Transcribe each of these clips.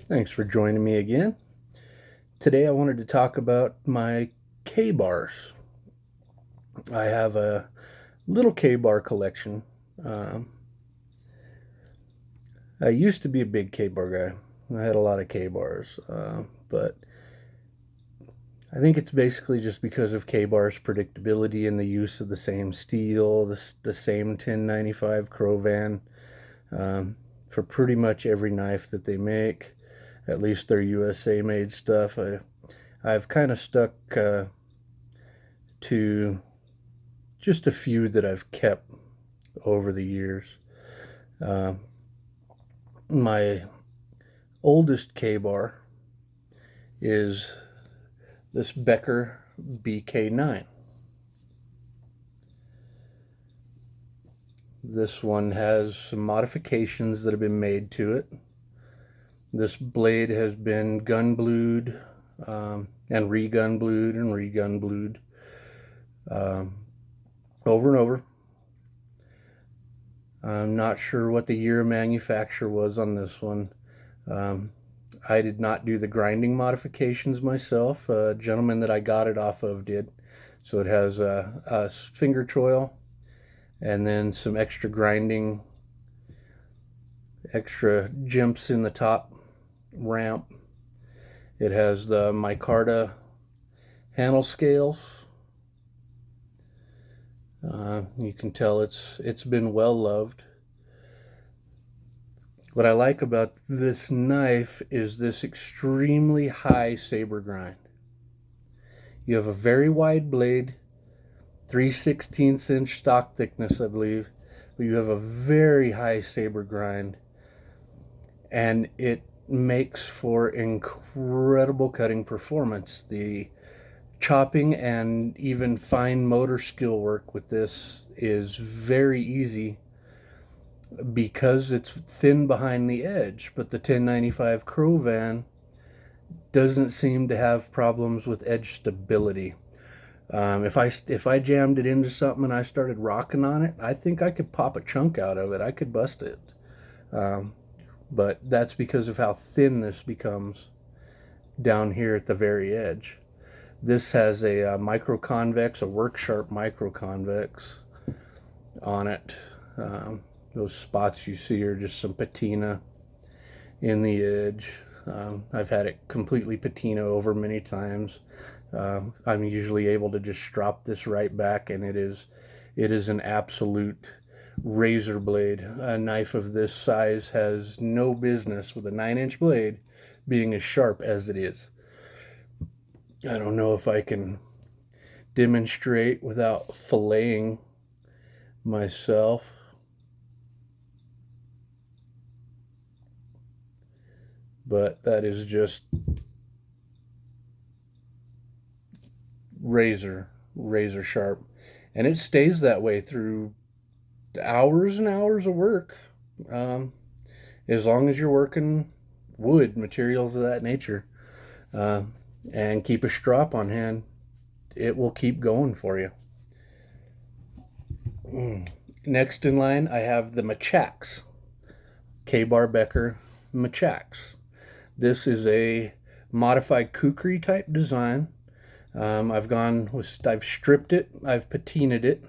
Thanks for joining me again. Today I wanted to talk about my K-bars. I have a little K-bar collection. Um, I used to be a big K-bar guy. I had a lot of K-bars, but I think it's basically just because of K-bar's predictability and the use of the same steel, the same 1095 Crovan for pretty much every knife that they make. At least their USA made stuff. I've kind of stuck to just a few that I've kept over the years. Uh, my oldest K-bar is this Becker BK9. This one has some modifications that have been made to it. This blade has been gun blued and re-gun blued and re-gun blued over and over. I'm not sure what the year of manufacture was on this one. I did not do the grinding modifications myself. A gentleman that I got it off of did. So it has a finger choil and then some extra grinding, extra jimps in the top ramp. It has the micarta handle scales. You can tell it's been well loved. What I like about this knife is this extremely high saber grind. You have a very wide blade, 3/16 inch stock thickness, I believe, but you have a very high saber grind, and it makes for incredible cutting performance. The chopping and even fine motor skill work with this is very easy because it's thin behind the edge, but the 1095 Crovan doesn't seem to have problems with edge stability. If I jammed it into something and I started rocking on it, I think I could pop a chunk out of it. I could bust it. But that's because of how thin this becomes down here at the very edge. This has a micro convex, a work sharp micro convex on it. Those spots you see are just some patina in the edge. I've had it completely patina over many times. I'm usually able to just drop this right back, and it is an absolute razor blade. A knife of this size has no business with a 9-inch blade being as sharp as it is. I don't know if I can demonstrate without filleting myself. But that is just razor sharp. And it stays that way through hours and hours of work. As long as you're working wood, materials of that nature. And keep a strop on hand, it will keep going for you. Next in line, I have the Machax. Kabar Becker Machax. This is a modified kukri type design. I've stripped it, I've patinaed it.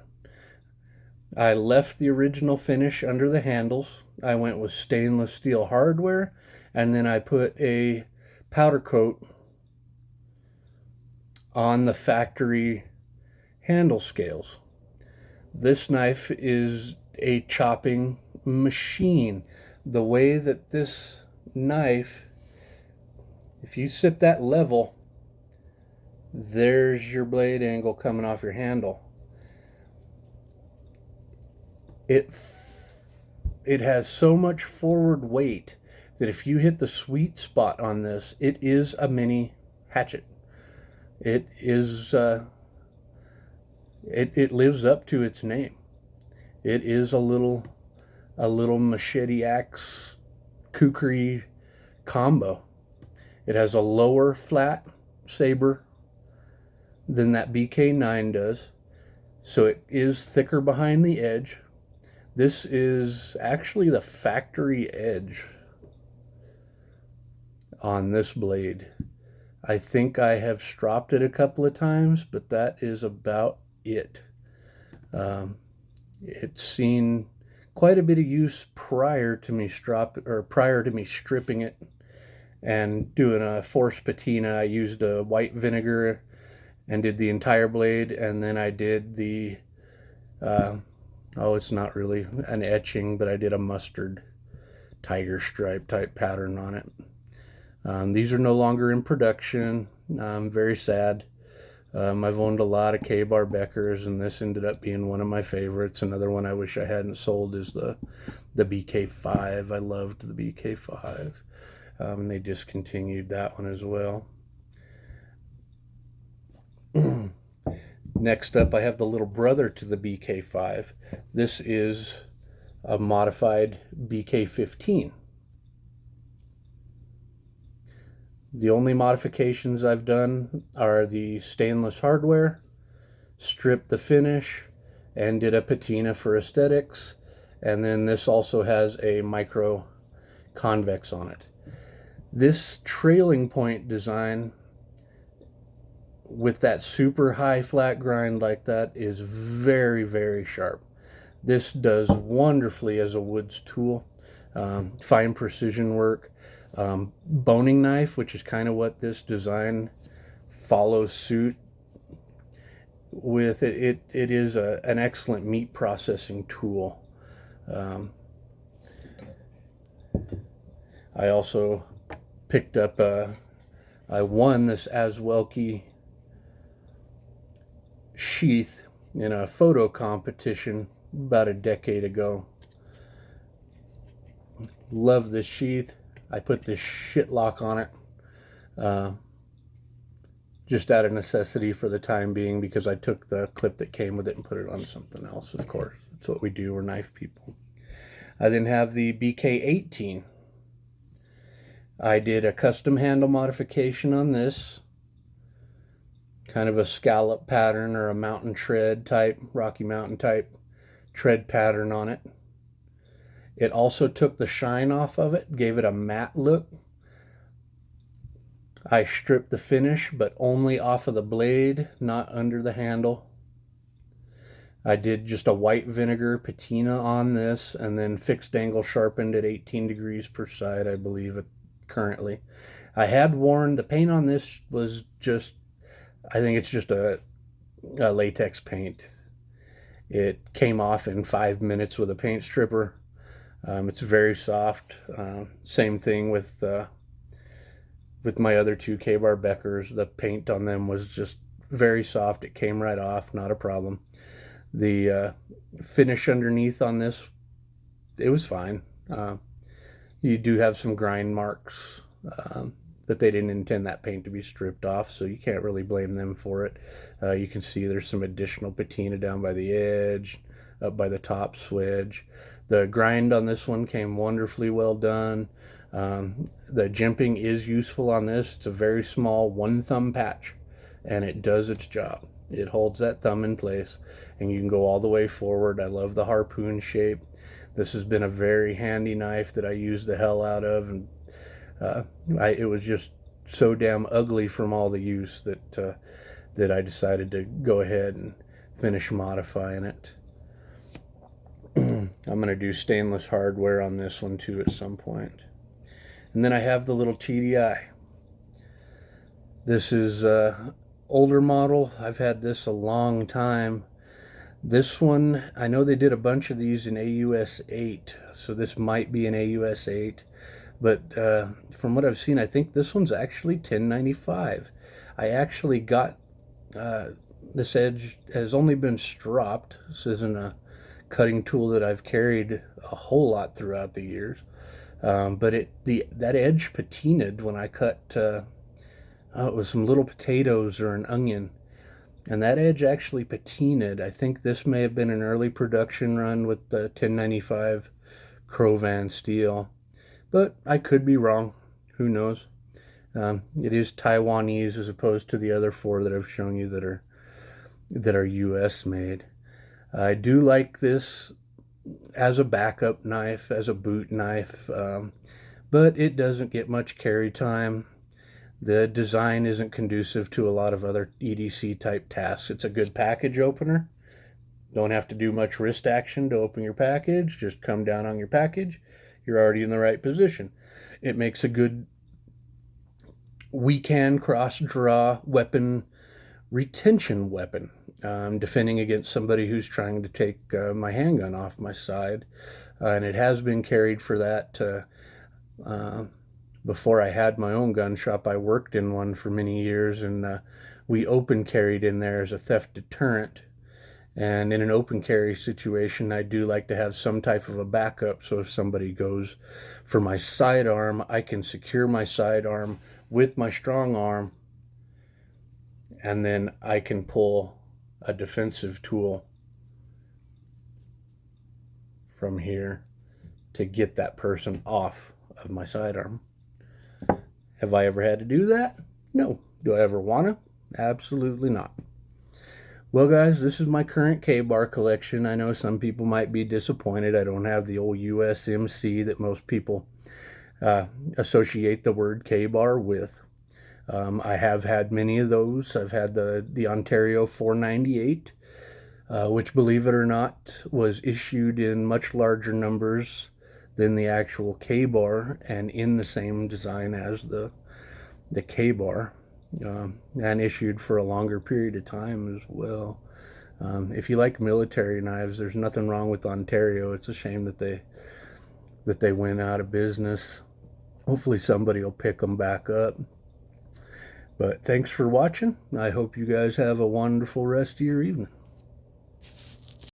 I left the original finish under the handles. I went with stainless steel hardware, and then I put a powder coat on the factory handle scales. This knife is a chopping machine. The way that this knife, if you sit that level, there's your blade angle coming off your handle. It has so much forward weight that if you hit the sweet spot on this, it is a mini hatchet. It is it lives up to its name. It is a little machete axe kukri combo. It has a lower flat saber than that BK9 does, so it is thicker behind the edge. This is actually the factory edge on this blade. I think I have stropped it a couple of times, but that is about it. It's seen quite a bit of use prior to me stripping it and doing a forced patina. I used a white vinegar and did the entire blade, and then I did the it's not really an etching, but I did a mustard tiger stripe type pattern on it. These are no longer in production. I'm very sad. I've owned a lot of Kabar Beckers, and this ended up being one of my favorites. Another one I wish I hadn't sold is the BK5. I loved the BK5. They discontinued that one as well. Next up, I have the little brother to the BK5. This is a modified BK15. The only modifications I've done are the stainless hardware, stripped the finish, and did a patina for aesthetics. And then this also has a micro convex on it. This trailing point design with that super high flat grind like that is very, very sharp. This does wonderfully as a woods tool. Fine precision work. Boning knife, which is kind of what this design follows suit with. It is an excellent meat processing tool. I also picked up I won this Aswelke sheath in a photo competition about a decade ago. Love this sheath. I put this shit lock on it just out of necessity for the time being, because I took the clip that came with it and put it on something else, of course. That's what we do. We're knife people. I then have the BK18. I did a custom handle modification on this. Kind of a scallop pattern or a mountain tread type, Rocky Mountain type tread pattern on it. It also took the shine off of it, gave it a matte look. I stripped the finish, but only off of the blade, not under the handle. I did just a white vinegar patina on this, and then fixed angle sharpened at 18 degrees per side, I believe, currently. I had worn, the paint on this was just, I think it's just a latex paint. It came off in 5 minutes with a paint stripper. It's very soft. Same thing with my other two Kabar Beckers. The paint on them was just very soft. It came right off, not a problem. The finish underneath on this, it was fine. You do have some grind marks, but they didn't intend that paint to be stripped off, so you can't really blame them for it. You can see there's some additional patina down by the edge, up by the top swedge. The grind on this one came wonderfully well done. The jimping is useful on this. It's a very small 1 thumb patch, and it does its job. It holds that thumb in place, and you can go all the way forward. I love the harpoon shape. This has been a very handy knife that I use the hell out of, and it was just so damn ugly from all the use that I decided to go ahead and finish modifying it. I'm going to do stainless hardware on this one too at some point. And then I have the little TDI. This is an older model. I've had this a long time. This one, I know they did a bunch of these in AUS 8, so this might be an AUS 8. But from what I've seen, I think this one's actually 1095. I actually got, this edge has only been stropped. This isn't a cutting tool that I've carried a whole lot throughout the years. But that edge patinaed when I cut, it was some little potatoes or an onion. And that edge actually patinaed. I think this may have been an early production run with the 1095 Crovan steel. But I could be wrong. Who knows? It is Taiwanese as opposed to the other 4 that I've shown you that are US made. I do like this as a backup knife, as a boot knife, but it doesn't get much carry time. The design isn't conducive to a lot of other EDC type tasks. It's a good package opener. Don't have to do much wrist action to open your package. Just come down on your package. You're already in the right position. It makes a good weekend cross-draw weapon, retention weapon, defending against somebody who's trying to take my handgun off my side. And it has been carried for that. Before I had my own gun shop, I worked in one for many years, and we open carried in there as a theft deterrent. And in an open carry situation, I do like to have some type of a backup, so if somebody goes for my sidearm, I can secure my sidearm with my strong arm, and then I can pull a defensive tool from here to get that person off of my sidearm. Have I ever had to do that? No. Do I ever want to? Absolutely not. Well, guys, this is my current Kabar collection. I know some people might be disappointed. I don't have the old USMC that most people associate the word Kabar with. I have had many of those. I've had the Ontario 498, which, believe it or not, was issued in much larger numbers than the actual Kabar and in the same design as the Kabar. And issued for a longer period of time as well. If you like military knives, there's nothing wrong with Ontario. It's a shame that they went out of business. Hopefully somebody will pick them back up. But thanks for watching. I hope you guys have a wonderful rest of your evening.